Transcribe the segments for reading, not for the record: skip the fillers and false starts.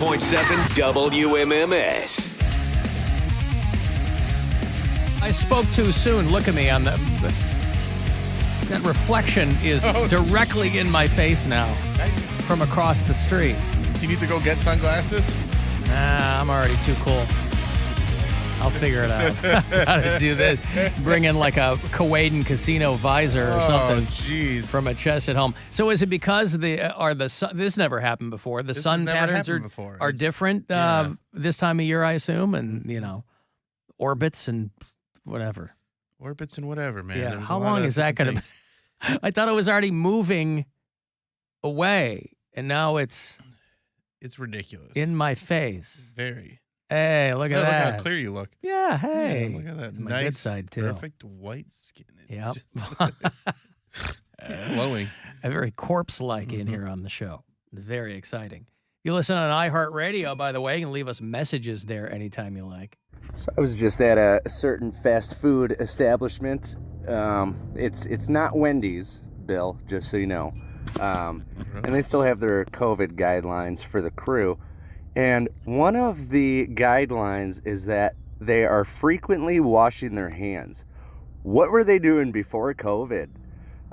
WMMS. I spoke too soon. Look at me on the. That reflection is directly in my face now from across the street. You need to go get sunglasses? Nah, I'm already too cool. I'll figure it out. Gotta do this. Bring in like a Kuwaitan casino visor or something. Oh, jeez. From a chest at home. So is it because this never happened before? The sun patterns are different this time of year, I assume, and orbits and whatever. Orbits and whatever, man. Yeah. How long is that going to be? I thought it was already moving away, and now it's ridiculous. in my face. Very. Hey, look at that. Look how clear you look. Yeah, hey. Yeah, look at that. It's my nice, good side, too. Perfect white skin. Yep. Glowing. Very corpse-like in here on the show. Very exciting. You listen on iHeartRadio, by the way. You can leave us messages there anytime you like. So I was just at a certain fast food establishment. It's not Wendy's, Bill, just so you know. And they still have their COVID guidelines for the crew. And one of the guidelines is that they are frequently washing their hands. What were they doing before COVID?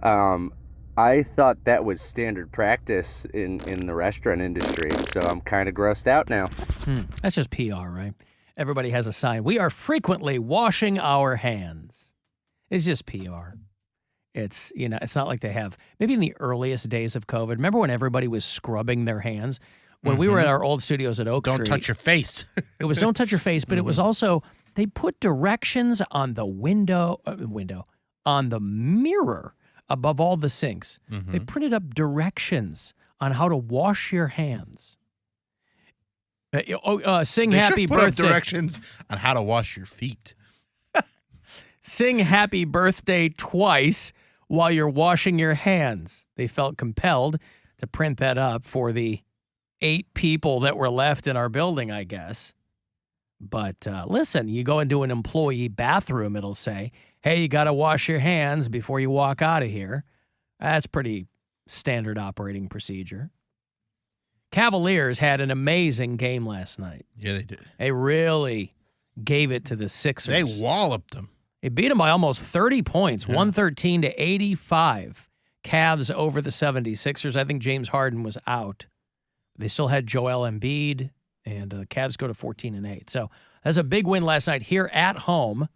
I thought that was standard practice in the restaurant industry, so I'm kind of grossed out now. That's just PR, right? Everybody has a sign. We are frequently washing our hands. It's just PR. It's not like they have, maybe in the earliest days of COVID, remember when everybody was scrubbing their hands? When we were at our old studios at Oak Tree. Don't touch your face. It was don't touch your face, but it was also, they put directions on the on the mirror above all the sinks. They printed up directions on how to wash your hands. Sing they happy should put birthday. Up directions on how to wash your feet. Sing happy birthday twice while you're washing your hands. They felt compelled to print that up for the 8 people that were left in our building, I guess. But listen, you go into an employee bathroom, it'll say, hey, you got to wash your hands before you walk out of here. That's pretty standard operating procedure. Cavaliers had an amazing game last night. Yeah, they did. They really gave it to the Sixers. They walloped them. They beat them by almost 30 points, 113-85. Cavs over the 76ers. I think James Harden was out. They still had Joel Embiid, and the Cavs go to 14-8. So that's a big win last night here at home.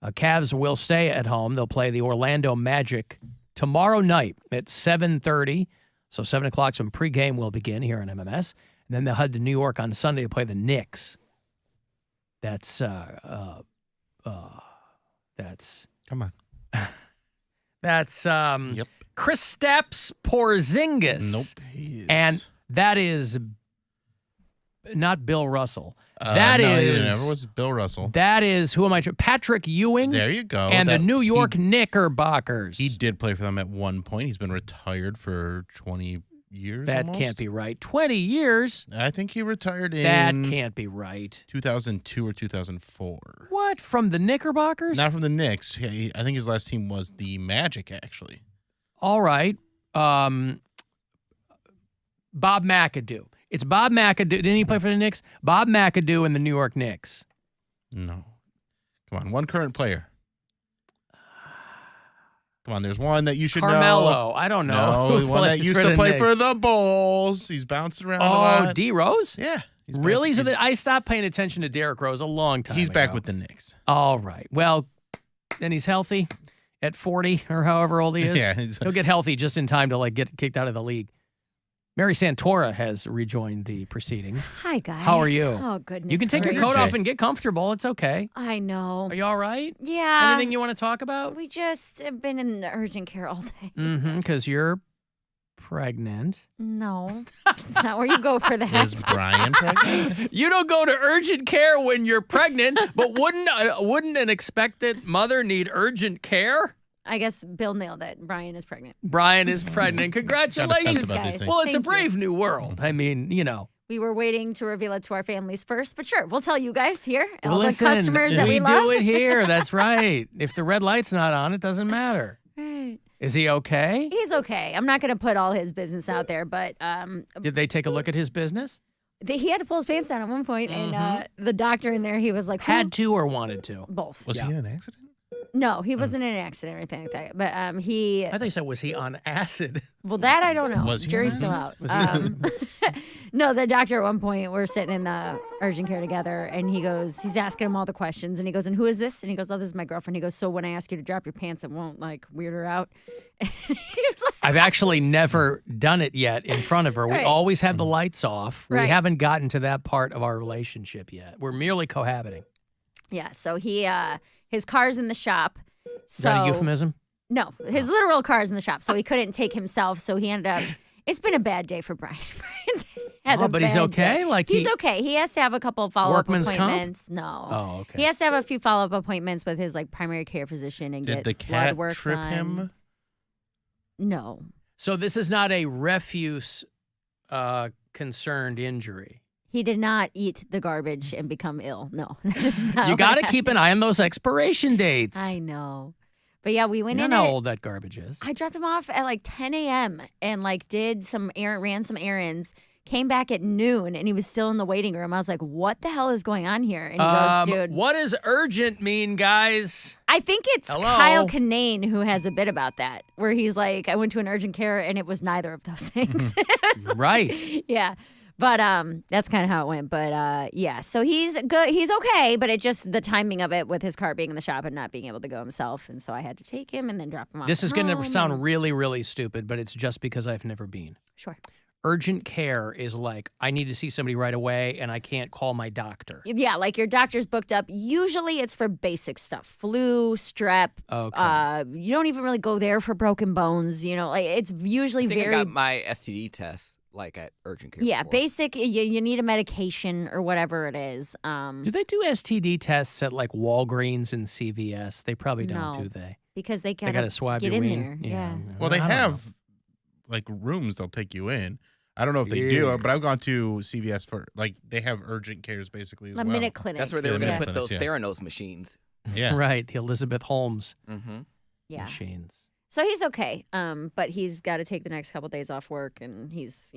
Cavs will stay at home. They'll play the Orlando Magic tomorrow night at 7:30. So 7 o'clock, some pregame will begin here on MMS. And then they'll head to New York on Sunday to play the Knicks. That's Come on. That's Yep. Kristaps Porzingis. Nope. And that is not Bill Russell. It never was Bill Russell. That is, who am I? Patrick Ewing. There you go. And the New York Knickerbockers. He did play for them at one point. He's been retired for 20 years That almost. can't be right. 20 years? I think he retired in... That can't be right. 2002 or 2004. What? From the Knickerbockers? Not from the Knicks. I think his last team was the Magic, actually. All right. Bob McAdoo. It's Bob McAdoo. Didn't he play for the Knicks? Bob McAdoo and the New York Knicks. No. Come on, one current player. Come on, there's one that you should know. Carmelo. I don't know. No, one that used to play for the Bulls. He's bounced around a lot. Oh, D. Rose? Yeah. Really? So I stopped paying attention to Derrick Rose a long time ago. He's back with the Knicks. All right. Well, and he's healthy at 40 or however old he is. Yeah. He'll get healthy just in time to get kicked out of the league. Mary Santora has rejoined the proceedings. Hi, guys. How are you? Oh, goodness. You can take your coat off and get comfortable. It's okay. I know. Are you all right? Yeah. Anything you want to talk about? We just have been in the urgent care all day. Because you're pregnant. No. It's not where you go for that. Is Brian pregnant? You don't go to urgent care when you're pregnant, but wouldn't an expectant mother need urgent care? I guess Bill nailed it. Brian is pregnant. Brian is pregnant. Congratulations, guys. Well, it's Thank a brave new world. I mean, We were waiting to reveal it to our families first, but sure, we'll tell you guys here. Well, all listen, the customers that we do love. it here. That's right. If the red light's not on, it doesn't matter. Right. Is he okay? He's okay. I'm not going to put all his business out there, but Did they take a look at his business? He had to pull his pants down at one point, and the doctor in there, he was like, Had to or wanted to? both. Was he in an accident? No, he wasn't in an accident or anything like that. But I thought you said, was he on acid? well, that I don't know. Was he on Jury's acid? still out. Was he No, the doctor at one point, we're sitting in the urgent care together, and he's asking him all the questions, and he goes, and who is this? And he goes, oh, this is my girlfriend. He goes, so when I ask you to drop your pants, it won't, like, weird her out? And he was like, I've actually never done it yet in front of her. We Right. always have the lights off. We Right. haven't gotten to that part of our relationship yet. We're merely cohabiting. yeah, so his car's in the shop. Is that a euphemism? No, his literal car's in the shop, so he couldn't take himself, so he ended up, it's been a bad day for Brian. Brian's had a But he's bad okay? day. Like he's okay. He has to have a couple of follow-up Workman's comp? appointments. No. Oh, okay. He has to have a few follow-up appointments with his, like, primary care physician and Did get the blood cat work trip done. him? No. So this is not a refuse concerned injury. He did not eat the garbage and become ill. No. That is not You what got to happened. keep an eye on those expiration dates. I know. But yeah, we went You in know how it. old that garbage is. I dropped him off at like 10 a.m. and like ran some errands, came back at noon, and he was still in the waiting room. I was like, what the hell is going on here? And he goes, dude, What does urgent mean, guys? I think it's Hello? Kyle Kinane who has a bit about that, where he's like, I went to an urgent care and it was neither of those things. It's like- Right. Yeah. But that's kind of how it went. But yeah, so he's good. He's okay, but it just the timing of it with his car being in the shop and not being able to go himself, and so I had to take him and then drop him off. This is going to home. sound really, really stupid, but it's just because I've never been. Sure. Urgent care is like, I need to see somebody right away and I can't call my doctor. Yeah, like your doctor's booked up. Usually it's for basic stuff, flu, strep. Okay. You don't even really go there for broken bones. You know, like it's usually I think very I got my STD test like at urgent care. yeah, before. basic. You need a medication or whatever it is. Do they do STD tests at like Walgreens and CVS? They probably don't, No. do they? Because they They gotta got to swab get your in ween. there. Yeah. Well, they I don't know. have like rooms they'll take you in. I don't know if they do, Yeah. but I've gone to CVS for like they have urgent cares basically as A well. minute clinic. That's where they Yeah, were going yeah. to put those Yeah. Theranos machines. Yeah. Right, the Elizabeth Holmes Mm-hmm. Yeah. machines. So he's okay. But he's got to take the next couple days off work, and he's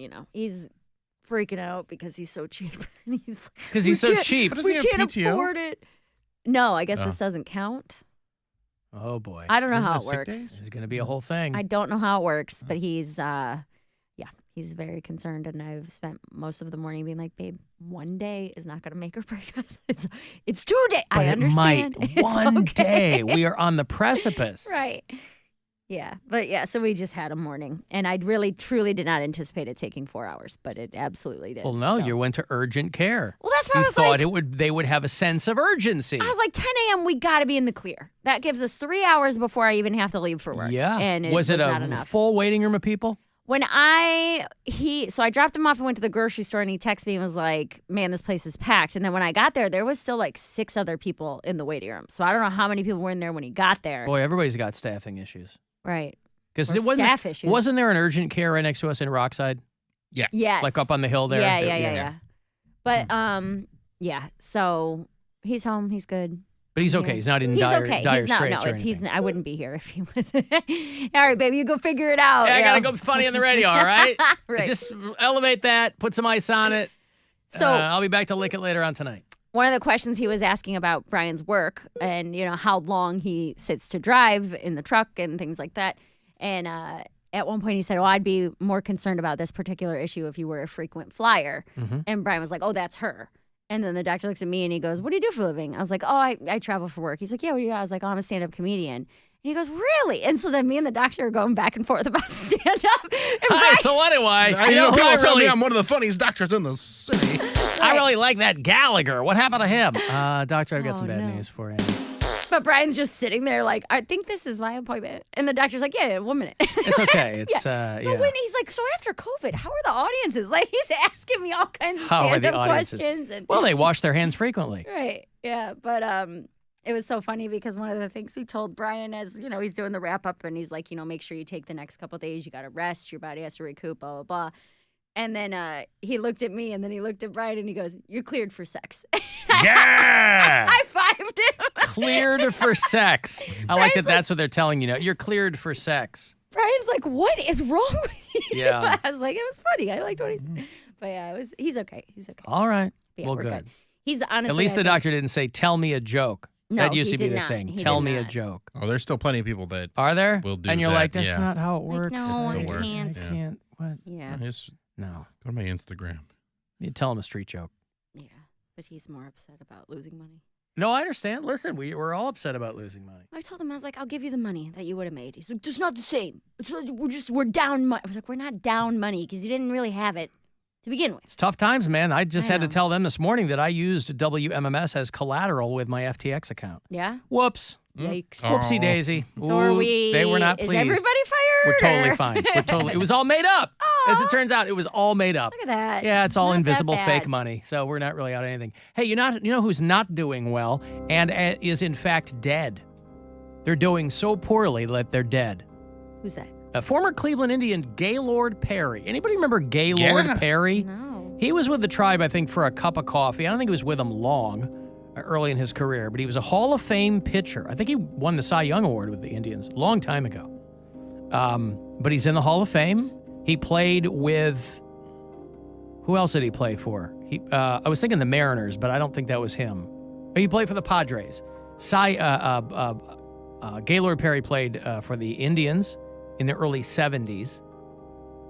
freaking out because he's so cheap. And he's Because "We he's so can't- cheap. But does we he have can't PTO? afford it. No, I guess Oh. this doesn't count. Oh, boy. I don't know Doesn't how have it sick works. days? This is going to be a whole thing. I don't know how it works, but he's he's very concerned, and I've spent most of the morning being like, babe, one day is not going to make or break us. It's 2 days. But I it understand. might It's one okay. day. We are on the precipice. Right. Yeah. But yeah, so we just had a morning, and I really, truly did not anticipate it taking 4 hours, but it absolutely did. Well, no, So- you went to urgent care. Well, that's why I You was thought like, they would have a sense of urgency. I was like, 10 a.m., we got to be in the clear. That gives us 3 hours before I even have to leave for work. Yeah. And was it not a enough. full waiting room of people? When I dropped him off and went to the grocery store, and he texted me and was like, man, this place is packed. And then when I got there was still like 6 other people in the waiting room. So I don't know how many people were in there when he got there. Boy, everybody's got staffing issues. Right. Because Or it wasn't, staff issues. wasn't there an urgent care right next to us in Rockside? Yes. Like up on the hill there? Yeah. But yeah. So he's home. He's good. But he's okay. Yeah. He's not in He's dire, okay. dire He's not. straits No, or anything. I wouldn't be here if he was. All right, baby, you go figure it out. Yeah, I you gotta know? go funny on the radio, all right? Right. Just elevate that, put some ice on it. So I'll be back to lick it later on tonight. one of the questions he was asking about Brian's work and how long he sits to drive in the truck and things like that. And at one point he said, "Oh, I'd be more concerned about this particular issue if you were a frequent flyer." Mm-hmm. And Brian was like, "Oh, that's her." And then the doctor looks at me and he goes, "What do you do for a living?" I was like, "Oh, I travel for work." He's like, "Yeah, what do you do?" I was like, "Oh, I'm a stand-up comedian." And he goes, "Really?" And so then me and the doctor are going back and forth about stand-up. And Hi, so what do I? You know, who people I tell me really, I'm one of the funniest doctors in the city. I really like that Gallagher. What happened to him? Doctor, I've got some Oh, bad no. news for you. But Brian's just sitting there like, "I think this is my appointment." And the doctor's like, "Yeah, 1 minute." It's okay. It's So yeah. when he's like, "So after COVID, how are the audiences?" Like he's asking me all kinds of How are the stand-up audiences? questions. And, Well, they wash their hands frequently. right, yeah. But it was so funny because one of the things he told Brian as he's doing the wrap up and he's like, make sure you take the next couple days. You got to rest. Your body has to recoup. Blah blah blah. And then he looked at me and then he looked at Brian and he goes, "You're cleared for sex." Yeah. I high-fived him. Cleared for sex. I like that that's what they're telling you now. You're cleared for sex. Brian's like, what is wrong with you? Yeah. I was like, it was funny. I liked what he said. But yeah, he's okay. He's okay. All right. Yeah, Well, we're good. He's honestly. At least the doctor didn't say, tell me a joke. No, that used he to be did the not. thing. He Tell did me a not. joke. Oh, there's still plenty of people that Are there? will do and you're that, like, that's yeah. not how it works. no, Still I works. can't. I can't. What? Yeah. Just No. go to my Instagram. You tell him a street joke. Yeah. But he's more upset about losing money. No, I understand. Listen, we're all upset about losing money. I told him, I was like, I'll give you the money that you would have made. He's like, it's not the same. We're down money. I was like, we're not down money because you didn't really have it to begin with. It's tough times, man. I just had to know. tell them this morning that I used WMMS as collateral with my FTX account. Yeah? Whoops. Yikes. Whoopsie daisy. So are we? They were not Is pleased. everybody fired? We're totally or- fine. We're totally. It was all made up. As it turns out, it was all made up. Look at that. Yeah, it's all Not that invisible bad. fake money. So we're not really out anything. Hey, you know who's not doing well and is in fact dead? They're doing so poorly that they're dead. Who's that? A former Cleveland Indian, Gaylord Perry. Anybody remember Gaylord Yeah. Perry? No. He was with the Tribe, I think, for a cup of coffee. I don't think he was with them long, early in his career, but he was a Hall of Fame pitcher. I think he won the Cy Young Award with the Indians a long time ago. But he's in the Hall of Fame. He played with, who else did he play for? I was thinking the Mariners, but I don't think that was him. He played for the Padres. Gaylord Perry played for the Indians in the early 70s.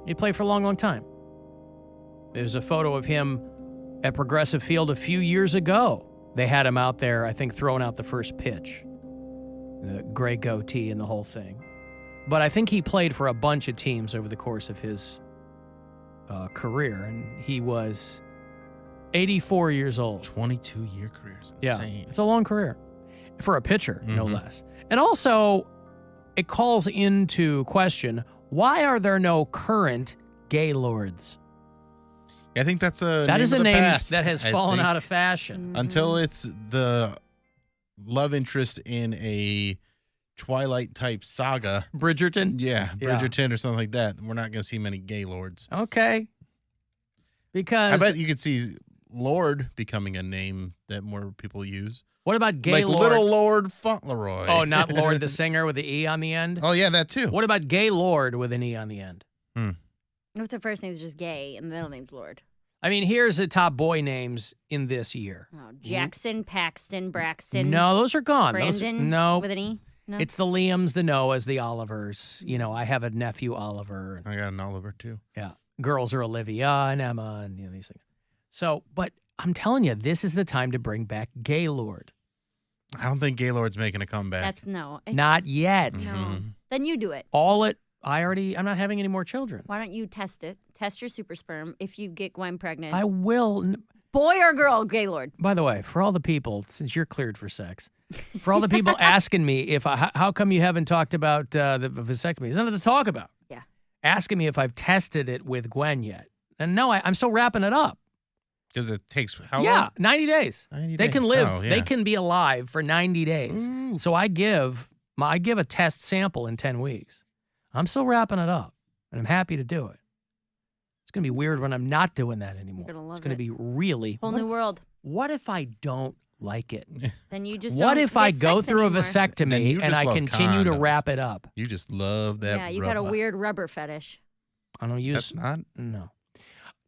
He played for a long, long time. There's a photo of him at Progressive Field a few years ago. They had him out there, I think, throwing out the first pitch. The gray goatee and the whole thing. But I think he played for a bunch of teams over the course of his career, and he was 84 years old. 22-year career is Yeah, insane. it's a long career for a pitcher, no less. And also, it calls into question, why are there no current Gaylords? I think that's That is a name past, that has I fallen think. out of fashion. Until it's the love interest in a Twilight-type saga. Bridgerton? Yeah, Yeah. Bridgerton or something like that. We're not going to see many Gaylords. Okay. Because I bet you could see Lord becoming a name that more people use. what about Gaylord? Like Little Lord Fauntleroy. Oh, not Lord the singer with the E on the end? Oh, yeah, that too. What about Gaylord with an E on the end? If the first name's just Gay and the middle name's Lord. I mean, here's the top boy names in this year. Oh, Jackson, Paxton, Braxton. No, those are gone. Brandon. No, With an E. No. it's the Liams, the Noahs, the Olivers. You know, I have a nephew, Oliver. I got an Oliver too. Yeah. Girls are Olivia and Emma and these things. So, but I'm telling you, this is the time to bring back Gaylord. I don't think Gaylord's making a comeback. That's no. Not yet. No. Then you do it. I'm not having any more children. Why don't you test it? Test your super sperm. If you get Gwen pregnant, I will. boy or girl, Gaylord. By the way, for all the people, since you're cleared for sex, for all the people asking me how come you haven't talked about the vasectomy? There's nothing to talk about. Yeah. Asking me if I've tested it with Gwen yet. And no, I'm still wrapping it up. Because it takes how Yeah, long? 90 days. 90 They days. can live. Oh, yeah. They can be alive for 90 days. Ooh. So I give a test sample in 10 weeks. I'm still wrapping it up, and I'm happy to do it. It's going to be weird when I'm not doing that anymore. gonna love it's going to it. be really. Whole new world. What if I don't like it? Then you just. What don't if I get go sex through anymore. a Then vasectomy you and just I love continue to condoms. wrap it up? You just love that. Yeah, you got a rubber. weird rubber fetish. I don't use. That's not. No.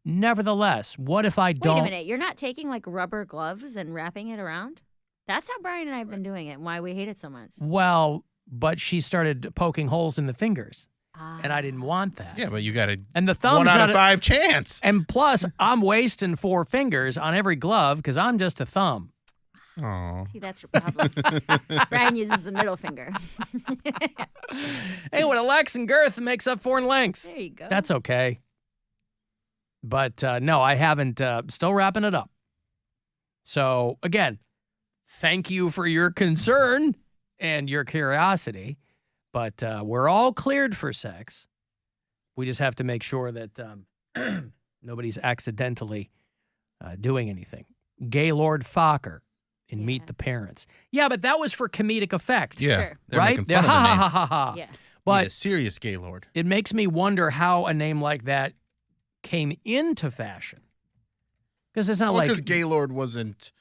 Nevertheless, what if I don't? Wait a minute. You're not taking like rubber gloves and wrapping it around? That's how Brian and I have been doing it and why we hate it so much. Well, but she started poking holes in the fingers, and I didn't want that. Yeah, but you got a And the thumb's 1 out not of a- 5 chance. And plus, I'm wasting 4 fingers on every glove because I'm just a thumb. Oh. See, that's your problem. Brian uses the middle finger. Hey, when a lex and girth makes up 4 in length. There you go. That's okay. But no, I haven't. Still wrapping it up. So again, thank you for your concern and your curiosity. But we're all cleared for sex. We just have to make sure that nobody's accidentally doing anything. Gaylord Fokker in Meet Yeah. the Parents. Yeah, but that was for comedic effect. Yeah. Sure. They're right? making fun ha of the ha name. ha ha ha. Yeah. Need But a serious Gaylord. it makes me wonder how a name like that came into fashion. Because it's not Well, like because Gaylord wasn't.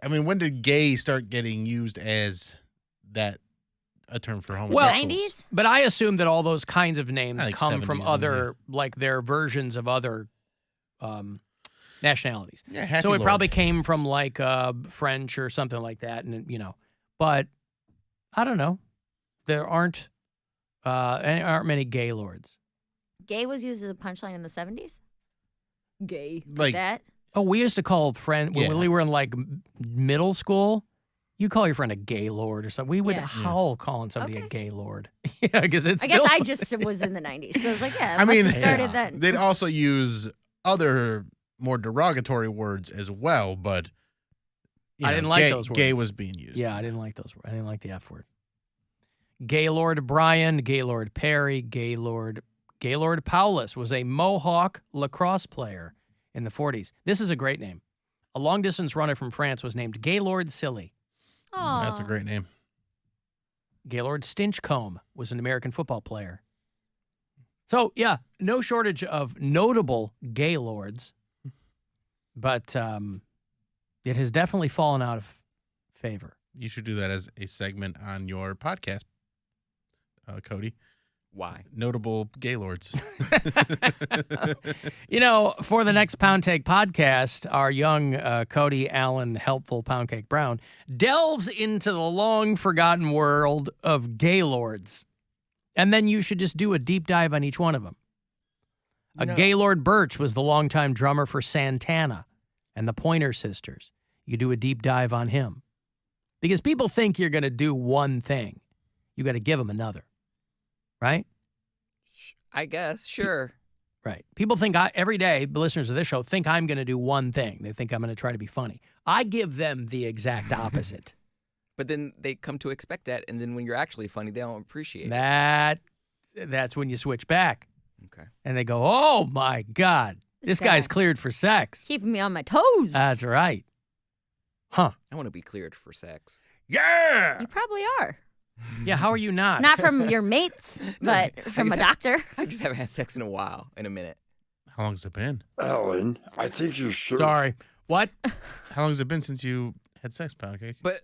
I mean, when did gay start getting used as that a term for Well, homosexuals. 90s? But I assume that all those kinds of names I think come from 70s other, like their versions of other nationalities. Yeah, Happy So it Lord. probably came from like French or something like that, and But I don't know. There aren't many Gaylords. Gay was used as a punchline in the 70s? Gay. Like- that? Oh, we used to call friend when Yeah. we were in like middle school. You call your friend a Gaylord or something. We would Yeah. howl calling somebody a Okay. Gaylord. Yeah, because it's. I guess still- I just was in the 90s. So I was like, yeah, it I must mean, have started yeah. then. They'd also use other more derogatory words as well, but you I know, didn't like gay, those Gay words. was being used. Yeah, I didn't like those. I didn't like the F word. Gaylord Brian, Gaylord Perry, Gaylord Paulus was a Mohawk lacrosse player in the 40s. This is a great name. A long-distance runner from France was named Gaylord Silly. That's a Aw. great name. Gaylord Stinchcombe was an American football player. So, yeah, no shortage of notable Gaylords, but it has definitely fallen out of favor. You should do that as a segment on your podcast, Cody. Why? Notable Gaylords. For the next Poundcake podcast, our young Cody Allen, helpful Poundcake Brown, delves into the long-forgotten world of Gaylords. And then you should just do a deep dive on each one of them. No. Gaylord Birch was the longtime drummer for Santana and the Pointer Sisters. You do a deep dive on him. Because people think you're going to do one thing. You got to give them another. Right? I guess, sure. Right. People think every day, the listeners of this show think I'm going to do one thing. They think I'm going to try to be funny. I give them the exact opposite. But then they come to expect that, and then when you're actually funny, they don't appreciate it. That's when you switch back. Okay. And they go, oh, my God. This guy. guy's cleared for sex. Keeping me on my toes. That's right. Huh. I want to be cleared for sex. Yeah. You probably are. Yeah, how are you not? Not from your mates, but from a doctor. I just haven't had sex in a minute. How long's it been? Alan, I think you should. Sorry. What? How long has it been since you had sex, Poundcake? But,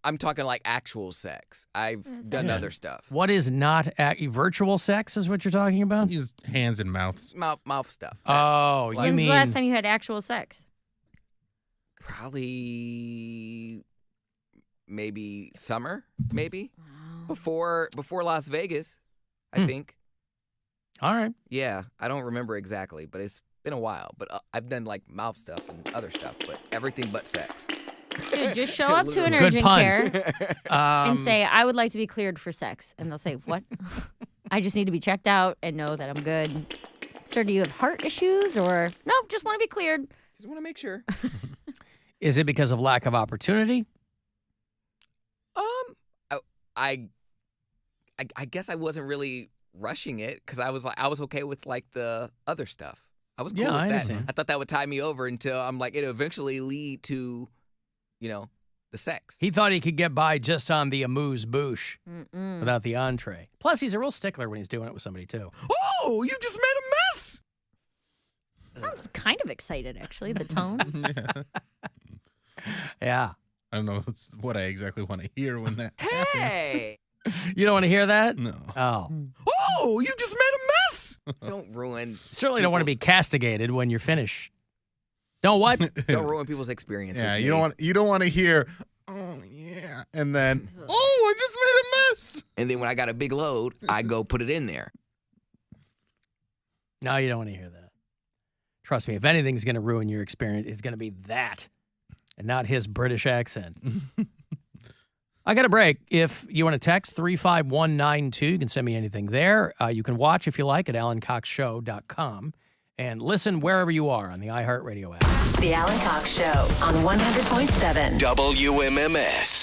I'm talking actual sex. I've done Yeah. other stuff. What is not virtual sex is what you're talking about? Use hands and mouths. Mouth stuff. Oh, you When's mean the last time you had actual sex? Probably maybe summer, maybe. Before Las Vegas, I think. All right. Yeah, I don't remember exactly, but it's been a while. But I've done mouth stuff and other stuff, but everything but sex. Dude, just show up to an Good urgent pun. care and say, I would like to be cleared for sex. And they'll say, what? I just need to be checked out and know that I'm good. Sir, do you have heart issues or no, just want to be cleared? Just want to make sure. Is it because of lack of opportunity? I guess I wasn't really rushing it because I was okay with the other stuff. I was cool Yeah, with I that. understand. I thought that would tie me over until I'm it eventually lead to, the sex. He thought he could get by just on the amuse-bouche Mm-mm. without the entree. Plus, he's a real stickler when he's doing it with somebody, too. Oh, you just made a mess. Sounds kind of excited, actually, the tone. Yeah. I don't know what I exactly want to hear when that happens. Hey. You don't want to hear that? No. Oh. Oh, you just made a mess. Don't ruin. Certainly don't want to be castigated when you're finished. Don't what? Don't ruin people's experience. Yeah, with you me. don't want to hear, oh yeah, and then oh, I just made a mess. And then when I got a big load, I go put it in there. No, you don't want to hear that. Trust me, if anything's going to ruin your experience, it's going to be that and not his British accent. I got a break. If you want to text 35192, you can send me anything there. You can watch, if you like, at alancoxshow.com and listen wherever you are on the iHeartRadio app. The Alan Cox Show on 100.7 WMMS.